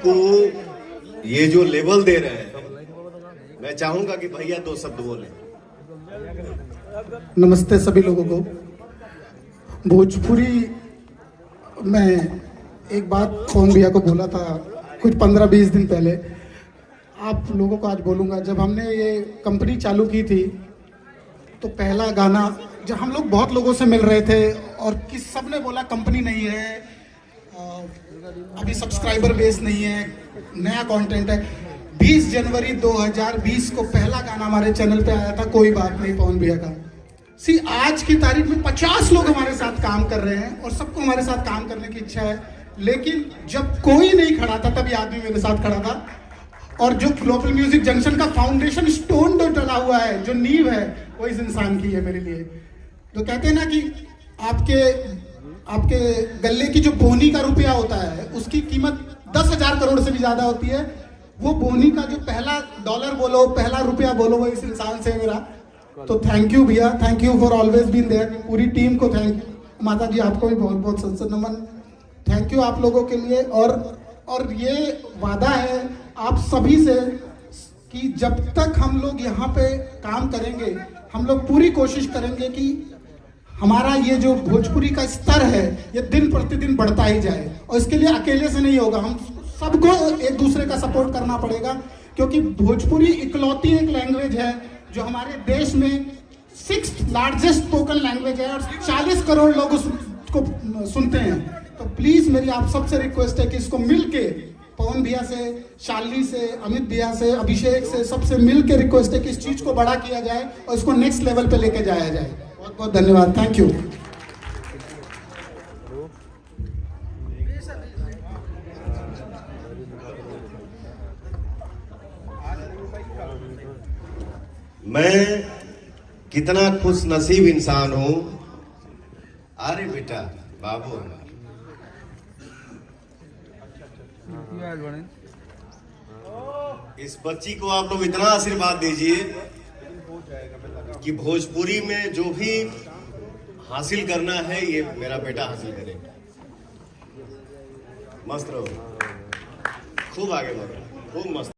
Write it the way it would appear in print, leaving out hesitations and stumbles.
को ये जो लेवल दे रहे हैं, मैं चाहूंगा कि भैया 2 शब्द बोले। नमस्ते सभी लोगों को। भोजपुरी में एक बात पवन भैया को बोला था कुछ 15-20 दिन पहले, आप लोगों को आज बोलूँगा। जब हमने ये कंपनी चालू की थी तो पहला गाना, जब हम लोग बहुत लोगों से मिल रहे थे और सब ने बोला कंपनी नहीं है, अभी सब्सक्राइबर बेस नहीं है, नया कंटेंट है। 20 जनवरी 2020 को पहला गाना हमारे चैनल पे आया था, कोई बात नहीं, पवन भैया का। आज की तारीख में 50 लोग हमारे साथ काम कर रहे हैं और सबको हमारे साथ काम करने की इच्छा है, लेकिन जब कोई नहीं खड़ा था तब ये आदमी मेरे साथ खड़ा था। और जो ग्लोबल म्यूजिक जंक्शन का फाउंडेशन स्टोन जो डला हुआ है, जो नींव है, वो इस इंसान की है मेरे लिए। तो कहते हैं ना कि आपके गले की जो बोनी का रुपया होता है उसकी कीमत 10,000 करोड़ से भी ज्यादा होती है। वो बोनी का जो पहला डॉलर बोलो, पहला रुपया बोलो, वो इस इंसान से मेरा। तो थैंक यू भैया, thank you for always been there. पूरी टीम को थैंक यू। माता जी आपको भी बहुत बहुत संसद नमन। थैंक यू आप लोगों के लिए। और ये वादा है आप सभी से कि जब तक हम लोग यहाँ पे काम करेंगे, हम लोग पूरी कोशिश करेंगे कि हमारा ये जो भोजपुरी का स्तर है ये दिन प्रतिदिन बढ़ता ही जाए। और इसके लिए अकेले से नहीं होगा, हम सबको एक दूसरे का सपोर्ट करना पड़ेगा, क्योंकि भोजपुरी इकलौती एक लैंग्वेज है जो हमारे देश में 6th लार्जेस्ट स्पोकन लैंग्वेज है और 40 करोड़ लोग उसको सुनते हैं। तो प्लीज मेरी आप सबसे रिक्वेस्ट है कि इसको मिलके, पवन भैया से, शालिनी से, अमित भैया से, अभिषेक से, सबसे मिलके रिक्वेस्ट है कि इस चीज को बड़ा किया जाए और इसको नेक्स्ट लेवल पे लेके जाया जाए। बहुत बहुत धन्यवाद, थैंक यू। मैं कितना खुश नसीब इंसान हूं। अरे बेटा बाबू, इस बच्ची को आप लोग इतना आशीर्वाद दीजिए कि भोजपुरी में जो भी हासिल करना है ये मेरा बेटा हासिल करेगा। मस्त रहो, खूब आगे बढ़ो, खूब मस्त।